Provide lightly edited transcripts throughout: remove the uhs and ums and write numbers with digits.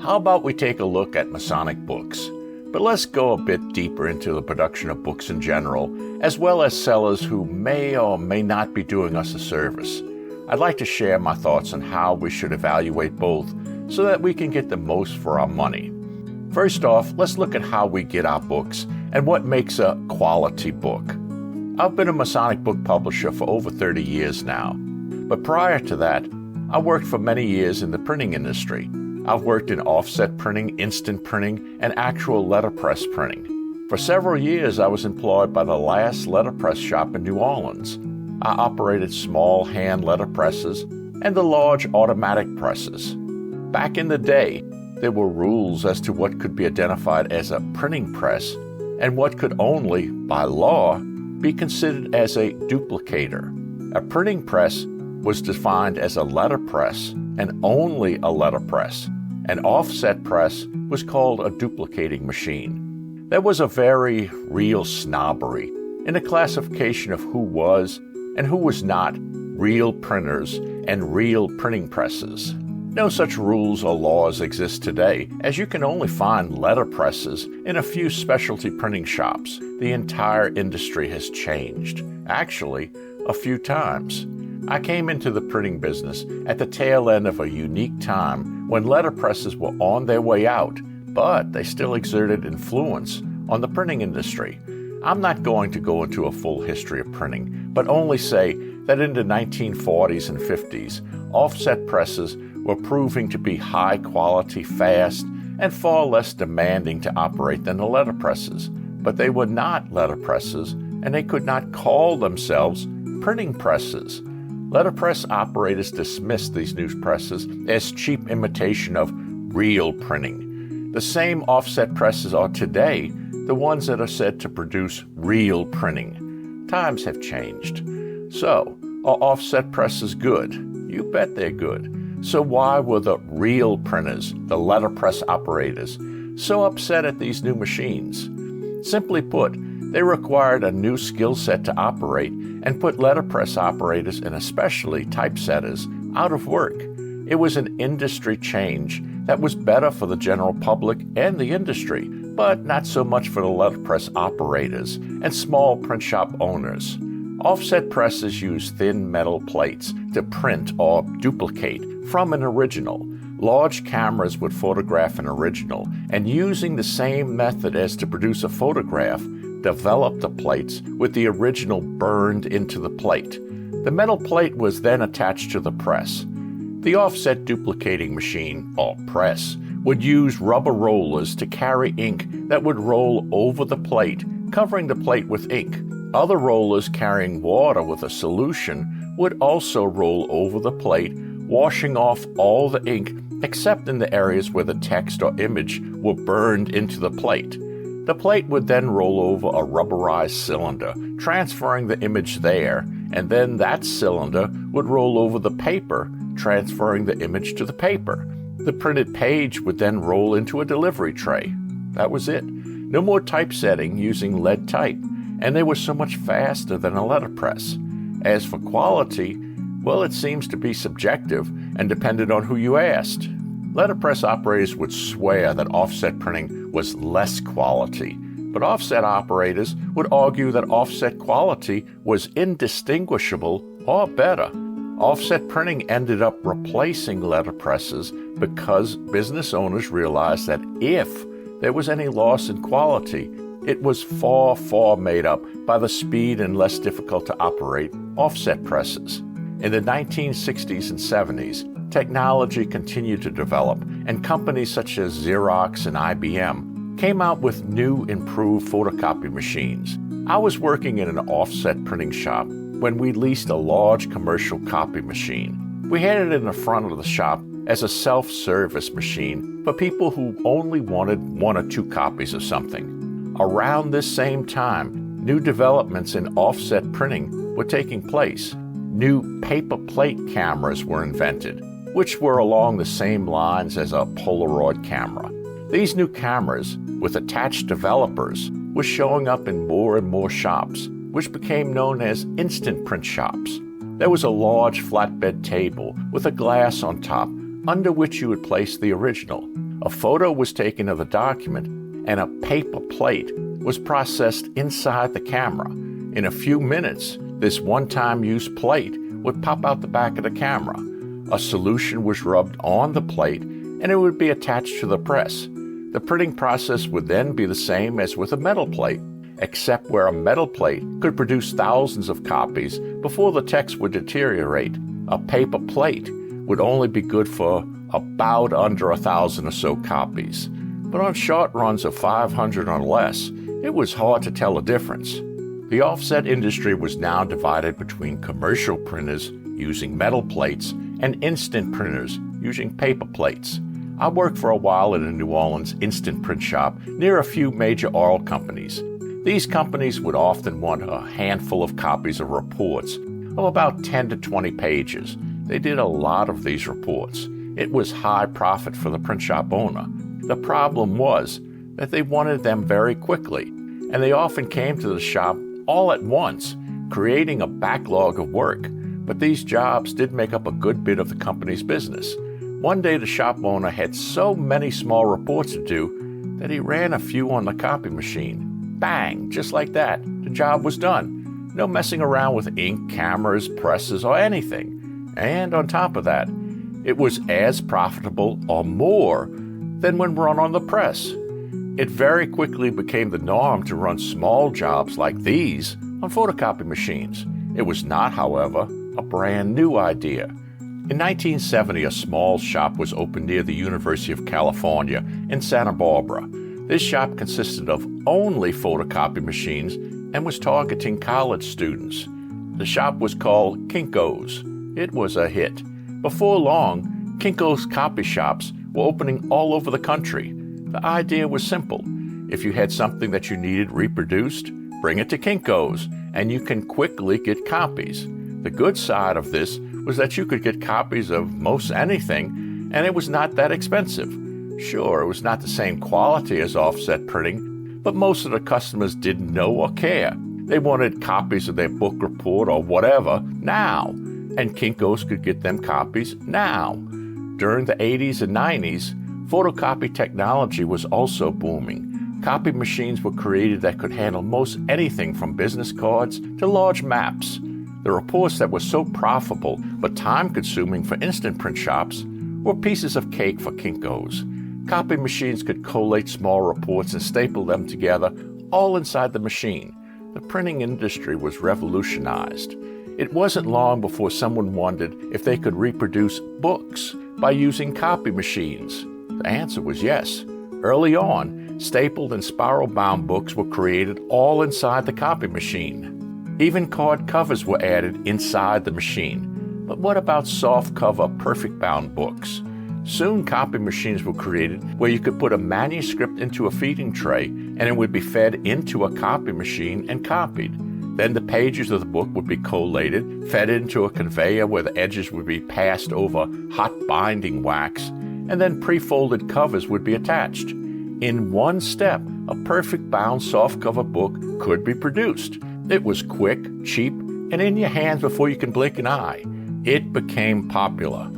how about we take a look at Masonic books? But let's go a bit deeper into the production of books in general, as well as sellers who may or may not be doing us a service. I'd like to share my thoughts on how we should evaluate both so that we can get the most for our money. First off, let's look at how we get our books and what makes a quality book. I've been a Masonic book publisher for over 30 years now, but prior to that, I worked for many years in the printing industry. I've worked in offset printing, instant printing, and actual letterpress printing. For several years, I was employed by the last letterpress shop in New Orleans. I operated small hand letterpresses and the large automatic presses. Back in the day, there were rules as to what could be identified as a printing press and what could only, by law, be considered as a duplicator. A printing press was defined as a letterpress and only a letterpress. An offset press was called a duplicating machine. There was a very real snobbery in the classification of who was and who was not real printers and real printing presses. No such rules or laws exist today, as you can only find letterpresses in a few specialty printing shops. The entire industry has changed, actually, a few times. I came into the printing business at the tail end of a unique time when letterpresses were on their way out, but they still exerted influence on the printing industry. I'm not going to go into a full history of printing, but only say that in the 1940s and 50s, offset presses were proving to be high quality, fast, and far less demanding to operate than the letterpresses. But they were not letterpresses, and they could not call themselves printing presses. Letterpress operators dismissed these new presses as cheap imitation of real printing. The same offset presses are today the ones that are said to produce real printing. Times have changed. So, are offset presses good? You bet they're good. So why were the real printers, the letterpress operators, so upset at these new machines? Simply put, they required a new skill set to operate and put letterpress operators, and especially typesetters, out of work. It was an industry change that was better for the general public and the industry, but not so much for the letterpress operators and small print shop owners. Offset presses use thin metal plates to print or duplicate from an original. Large cameras would photograph an original, and using the same method as to produce a photograph, develop the plates with the original burned into the plate. The metal plate was then attached to the press. The offset duplicating machine, or press, would use rubber rollers to carry ink that would roll over the plate, covering the plate with ink. Other rollers carrying water with a solution would also roll over the plate, washing off all the ink except in the areas where the text or image were burned into the plate. The plate would then roll over a rubberized cylinder, transferring the image there, and then that cylinder would roll over the paper, transferring the image to the paper. The printed page would then roll into a delivery tray. That was it. No more typesetting using lead type, and they were so much faster than a letterpress. As for quality, well, it seems to be subjective and depended on who you asked. Letterpress operators would swear that offset printing was less quality, but offset operators would argue that offset quality was indistinguishable or better. Offset printing ended up replacing letterpresses because business owners realized that if there was any loss in quality, it was far made up by the speed and less difficult to operate offset presses. In the 1960s and 70s, technology continued to develop, and companies such as Xerox and IBM came out with new, improved photocopy machines. I was working in an offset printing shop when we leased a large commercial copy machine. We had it in the front of the shop as a self-service machine for people who only wanted 1 or 2 copies of something. Around this same time, new developments in offset printing were taking place. New paper plate cameras were invented, which were along the same lines as a Polaroid camera. These new cameras, with attached developers, were showing up in more and more shops, which became known as instant print shops. There was a large flatbed table with a glass on top, under which you would place the original. A photo was taken of the document, and a paper plate was processed inside the camera. In a few minutes, this one-time use plate would pop out the back of the camera. A solution was rubbed on the plate, and it would be attached to the press. The printing process would then be the same as with a metal plate, except where a metal plate could produce thousands of copies before the text would deteriorate. A paper plate would only be good for about under 1,000 or so copies. But on short runs of 500 or less, it was hard to tell a difference. The offset industry was now divided between commercial printers using metal plates and instant printers using paper plates. I worked for a while in a New Orleans instant print shop near a few major oil companies. These companies would often want a handful of copies of reports of about 10 to 20 pages. They did a lot of these reports. It was high profit for the print shop owner. The problem was that they wanted them very quickly, and they often came to the shop all at once, creating a backlog of work. But these jobs did make up a good bit of the company's business. One day the shop owner had so many small reports to do that he ran a few on the copy machine. Bang! Just like that, the job was done. No messing around with ink, cameras, presses, or anything. And on top of that, it was as profitable or more than when run on the press. It very quickly became the norm to run small jobs like these on photocopy machines. It was not, however, a brand new idea. In 1970, a small shop was opened near the University of California in Santa Barbara. This shop consisted of only photocopy machines and was targeting college students. The shop was called Kinko's. It was a hit. Before long, Kinko's copy shops were opening all over the country. The idea was simple. If you had something that you needed reproduced, bring it to Kinko's, and you can quickly get copies. The good side of this was that you could get copies of most anything, and it was not that expensive. Sure, it was not the same quality as offset printing, but most of the customers didn't know or care. They wanted copies of their book report or whatever now, and Kinko's could get them copies now. During the 80s and 90s, photocopy technology was also booming. Copy machines were created that could handle most anything from business cards to large maps. The reports that were so profitable but time-consuming for instant print shops were pieces of cake for Kinko's. Copy machines could collate small reports and staple them together all inside the machine. The printing industry was revolutionized. It wasn't long before someone wondered if they could reproduce books by using copy machines. The answer was yes. Early on, stapled and spiral-bound books were created all inside the copy machine. Even card covers were added inside the machine. But what about soft-cover, perfect-bound books? Soon copy machines were created where you could put a manuscript into a feeding tray and it would be fed into a copy machine and copied. Then the pages of the book would be collated, fed into a conveyor where the edges would be passed over hot binding wax, and then pre-folded covers would be attached. In one step, a perfect bound softcover book could be produced. It was quick, cheap, and in your hands before you can blink an eye. It became popular.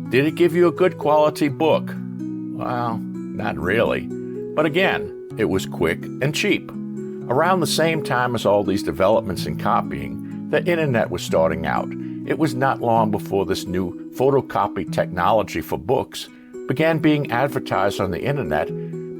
Did it give you a good quality book? Well, not really. But again, it was quick and cheap. Around the same time as all these developments in copying, the internet was starting out. It was not long before this new photocopy technology for books began being advertised on the internet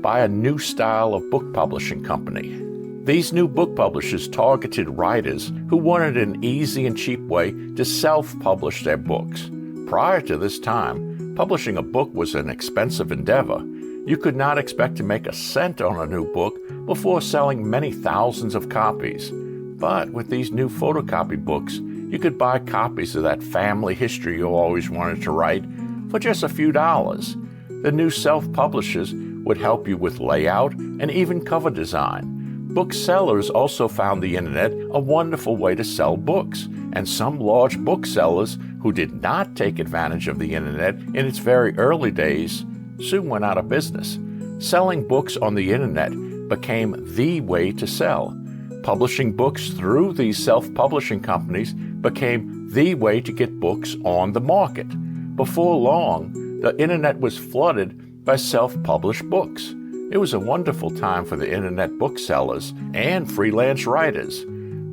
by a new style of book publishing company. These new book publishers targeted writers who wanted an easy and cheap way to self-publish their books. Prior to this time, publishing a book was an expensive endeavor. You could not expect to make a cent on a new book before selling many thousands of copies. But with these new photocopy books, you could buy copies of that family history you always wanted to write for just a few dollars. The new self-publishers would help you with layout and even cover design. Booksellers also found the internet a wonderful way to sell books, and some large booksellers who did not take advantage of the internet in its very early days soon went out of business. Selling books on the internet became the way to sell. Publishing books through these self-publishing companies became the way to get books on the market. Before long, the internet was flooded by self-published books. It was a wonderful time for the internet booksellers and freelance writers,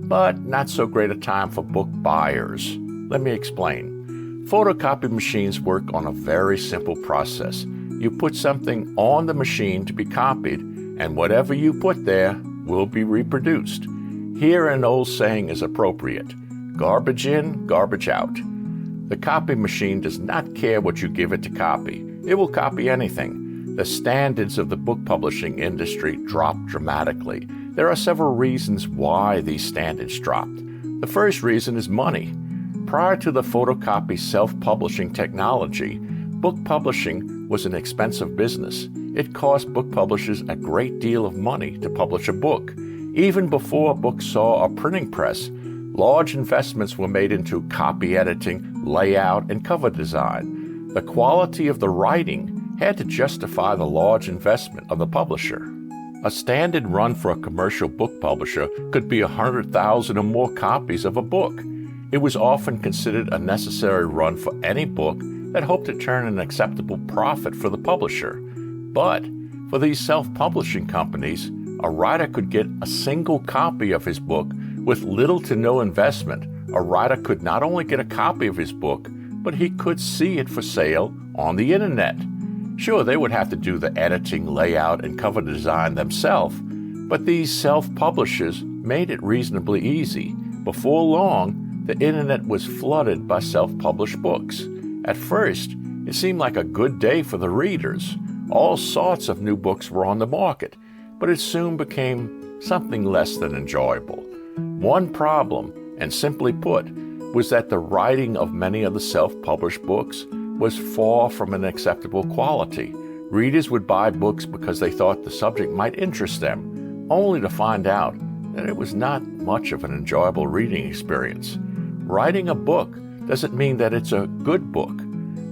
but not so great a time for book buyers. Let me explain. Photocopy machines work on a very simple process. You put something on the machine to be copied, and whatever you put there will be reproduced. Here an old saying is appropriate: garbage in, garbage out. The copy machine does not care what you give it to copy. It will copy anything. The standards of the book publishing industry dropped dramatically. There are several reasons why these standards dropped. The first reason is money. Prior to the photocopy self-publishing technology, book publishing was an expensive business. It cost book publishers a great deal of money to publish a book. Even before a book saw a printing press, large investments were made into copy editing, layout, and cover design. The quality of the writing had to justify the large investment of the publisher. A standard run for a commercial book publisher could be 100,000 or more copies of a book. It was often considered a necessary run for any book that hoped to turn an acceptable profit for the publisher. But for these self-publishing companies, a writer could get a single copy of his book with little to no investment. A writer could not only get a copy of his book, but he could see it for sale on the internet. Sure, they would have to do the editing, layout, and cover design themselves, but these self-publishers made it reasonably easy. Before long, the internet was flooded by self-published books. At first, it seemed like a good day for the readers. All sorts of new books were on the market, but it soon became something less than enjoyable. One problem, and simply put, was that the writing of many of the self-published books was far from an acceptable quality. Readers would buy books because they thought the subject might interest them, only to find out that it was not much of an enjoyable reading experience. Writing a book doesn't mean that it's a good book,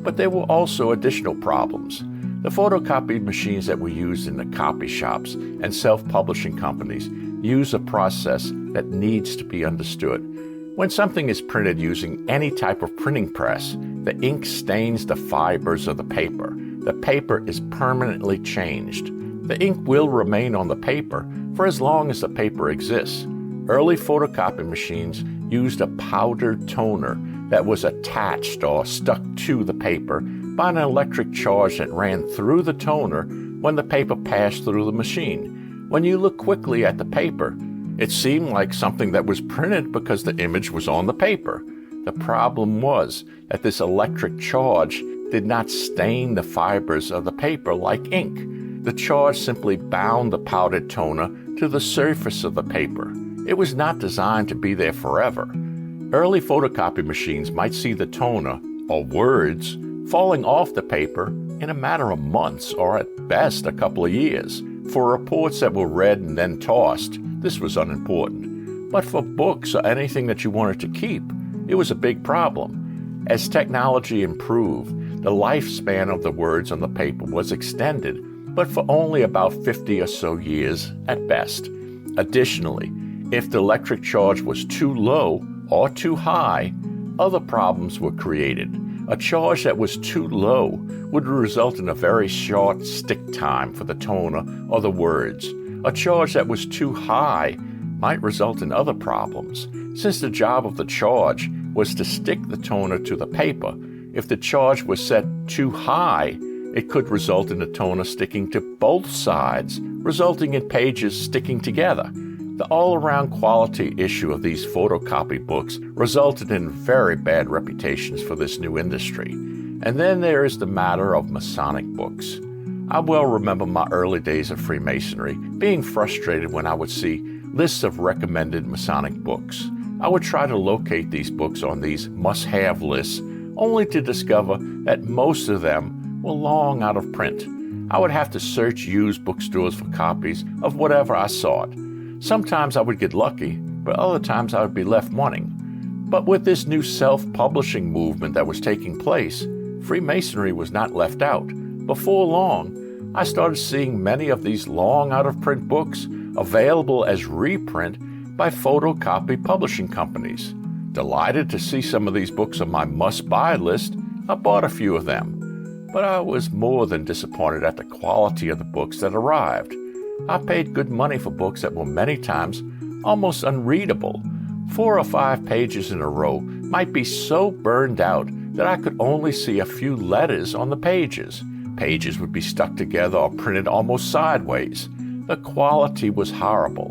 but there were also additional problems. The photocopy machines that were used in the copy shops and self-publishing companies use a process that needs to be understood. When something is printed using any type of printing press, the ink stains the fibers of the paper. The paper is permanently changed. The ink will remain on the paper for as long as the paper exists. Early photocopy machines used a powdered toner that was attached or stuck to the paper by an electric charge that ran through the toner when the paper passed through the machine. When you look quickly at the paper, it seemed like something that was printed because the image was on the paper. The problem was that this electric charge did not stain the fibers of the paper like ink. The charge simply bound the powdered toner to the surface of the paper. It was not designed to be there forever. Early photocopy machines might see the toner, or words, falling off the paper in a matter of months or at best a couple of years. For reports that were read and then tossed, this was unimportant. But for books or anything that you wanted to keep, it was a big problem. As technology improved, the lifespan of the words on the paper was extended, but for only about 50 or so years at best. Additionally, if the electric charge was too low or too high, other problems were created. A charge that was too low would result in a very short stick time for the toner or the words. A charge that was too high might result in other problems. Since the job of the charge was to stick the toner to the paper, if the charge was set too high, it could result in the toner sticking to both sides, resulting in pages sticking together. The all-around quality issue of these photocopy books resulted in very bad reputations for this new industry. And then there is the matter of Masonic books. I well remember my early days of Freemasonry being frustrated when I would see lists of recommended Masonic books. I would try to locate these books on these must-have lists, only to discover that most of them were long out of print. I would have to search used bookstores for copies of whatever I sought. Sometimes I would get lucky, but other times I would be left wanting. But with this new self-publishing movement that was taking place, Freemasonry was not left out. Before long, I started seeing many of these long out-of-print books available as reprint by photocopy publishing companies. Delighted to see some of these books on my must-buy list, I bought a few of them. but I was more than disappointed at the quality of the books that arrived. I paid good money for books that were many times almost unreadable. 4 or 5 pages in a row might be so burned out that I could only see a few letters on the pages. Pages would be stuck together or printed almost sideways. The quality was horrible.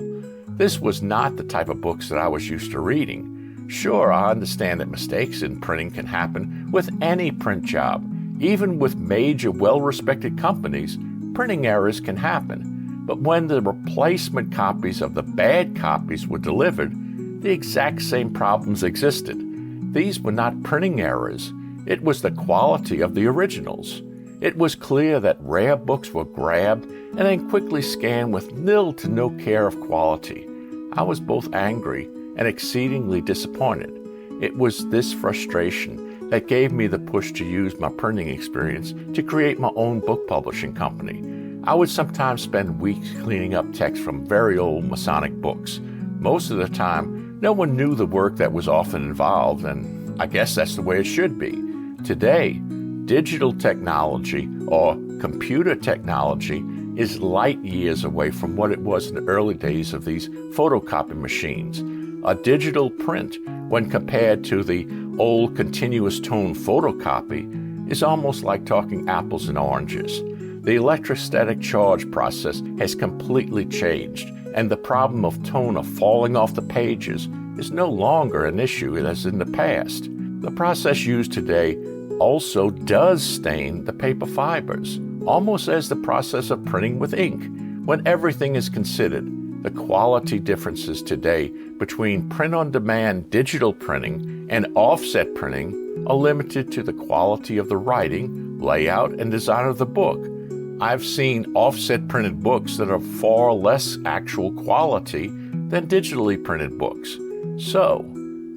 This was not the type of books that I was used to reading. Sure, I understand that mistakes in printing can happen with any print job. Even with major, well-respected companies, printing errors can happen. But when the replacement copies of the bad copies were delivered, the exact same problems existed. These were not printing errors. It was the quality of the originals. It was clear that rare books were grabbed and then quickly scanned with little to no care of quality. I was both angry and exceedingly disappointed. It was this frustration that gave me the push to use my printing experience to create my own book publishing company. I would sometimes spend weeks cleaning up text from very old Masonic books. Most of the time, no one knew the work that was often involved, and I guess that's the way it should be. Today, digital technology or computer technology is light years away from what it was in the early days of these photocopy machines. A digital print, when compared to the old continuous tone photocopy, is almost like talking apples and oranges. The electrostatic charge process has completely changed, and the problem of toner falling off the pages is no longer an issue as in the past. The process used today also does stain the paper fibers, almost as the process of printing with ink. When everything is considered, the quality differences today between print-on-demand digital printing and offset printing are limited to the quality of the writing, layout, and design of the book. I've seen offset printed books that are far less actual quality than digitally printed books. So,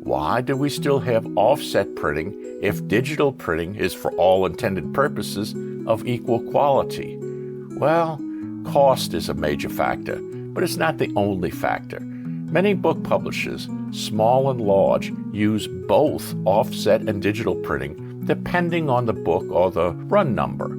why do we still have offset printing if digital printing is for all intended purposes of equal quality? Well, cost is a major factor, but it's not the only factor. Many book publishers, small and large, use both offset and digital printing depending on the book or the run number.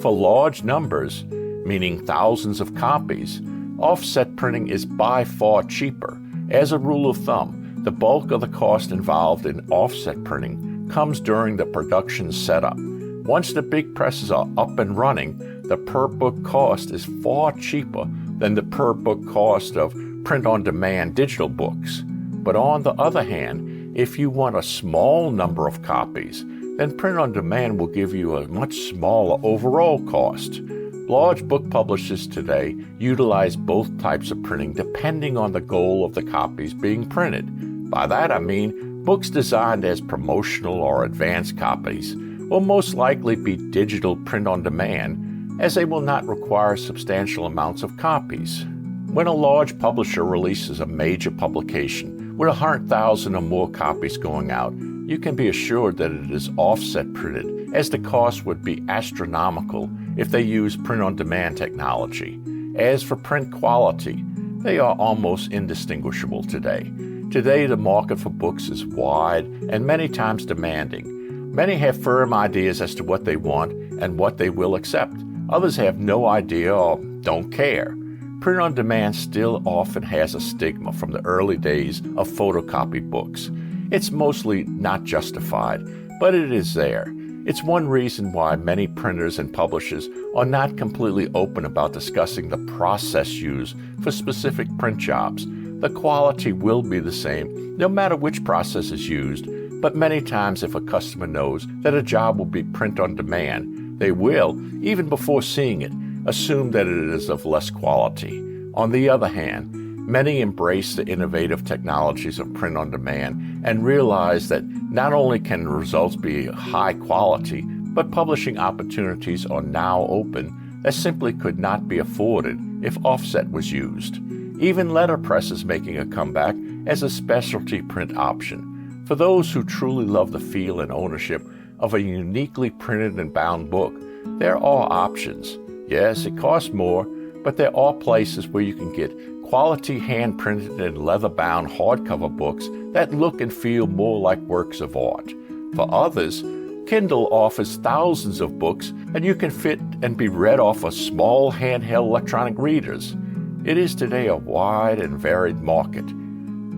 For large numbers, meaning thousands of copies, offset printing is by far cheaper. As a rule of thumb, the bulk of the cost involved in offset printing comes during the production setup. Once the big presses are up and running, the per-book cost is far cheaper than the per-book cost of print-on-demand digital books. But on the other hand, if you want a small number of copies, then print-on-demand will give you a much smaller overall cost. Large book publishers today utilize both types of printing depending on the goal of the copies being printed. By that I mean books designed as promotional or advanced copies will most likely be digital print-on-demand, as they will not require substantial amounts of copies. When a large publisher releases a major publication with 100,000 or more copies going out, you can be assured that it is offset printed, as the cost would be astronomical if they use print-on-demand technology. As for print quality, they are almost indistinguishable today. Today, the market for books is wide and many times demanding. Many have firm ideas as to what they want and what they will accept. Others have no idea or don't care. Print-on-demand still often has a stigma from the early days of photocopied books. It's mostly not justified, but it is there. It's one reason why many printers and publishers are not completely open about discussing the process used for specific print jobs. The quality will be the same no matter which process is used, but many times if a customer knows that a job will be print on demand, they will, even before seeing it, assume that it is of less quality. On the other hand, many embrace the innovative technologies of print on demand and realize that not only can the results be high quality, but publishing opportunities are now open that simply could not be afforded if offset was used. Even letterpress is making a comeback as a specialty print option. For those who truly love the feel and ownership of a uniquely printed and bound book, there are options. Yes, it costs more, but there are places where you can get quality hand-printed and leather-bound hardcover books that look and feel more like works of art. For others, Kindle offers thousands of books, and you can fit and be read off of small handheld electronic readers. It is today a wide and varied market.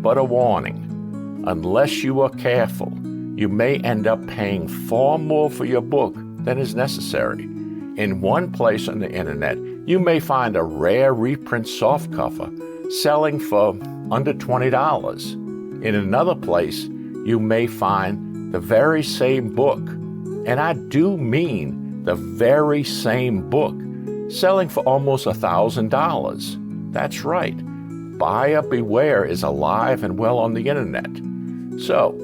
But a warning, unless you are careful, you may end up paying far more for your book than is necessary. In one place on the internet, you may find a rare reprint softcover selling for under $20. In another place, you may find the very same book, and I do mean the very same book, selling for almost $1,000. That's right. Buyer beware is alive and well on the internet. So,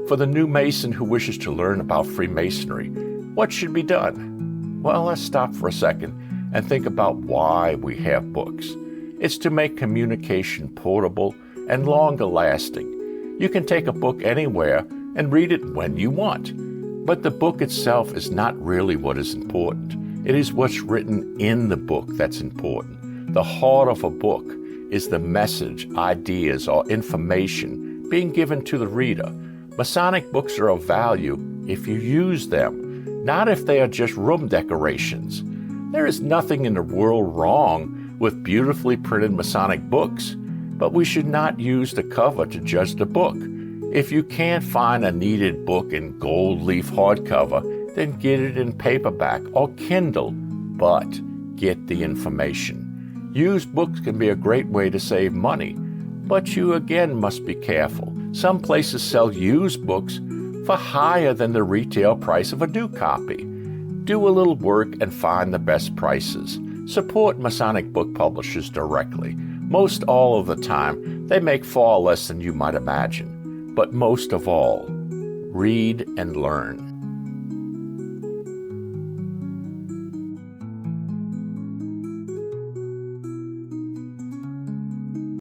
for the new Mason who wishes to learn about Freemasonry, what should be done? Well, let's stop for a second and think about why we have books. It's to make communication portable and longer lasting. You can take a book anywhere and read it when you want. But the book itself is not really what is important. It is what's written in the book that's important. The heart of a book is the message, ideas, or information being given to the reader. Masonic books are of value if you use them, not if they are just room decorations. There is nothing in the world wrong with beautifully printed Masonic books, but we should not use the cover to judge the book. If you can't find a needed book in gold leaf hardcover, then get it in paperback or Kindle, but get the information. Used books can be a great way to save money, but you again must be careful. Some places sell used books for higher than the retail price of a new copy. Do a little work and find the best prices. Support Masonic book publishers directly. Most all of the time, they make far less than you might imagine. But most of all, read and learn.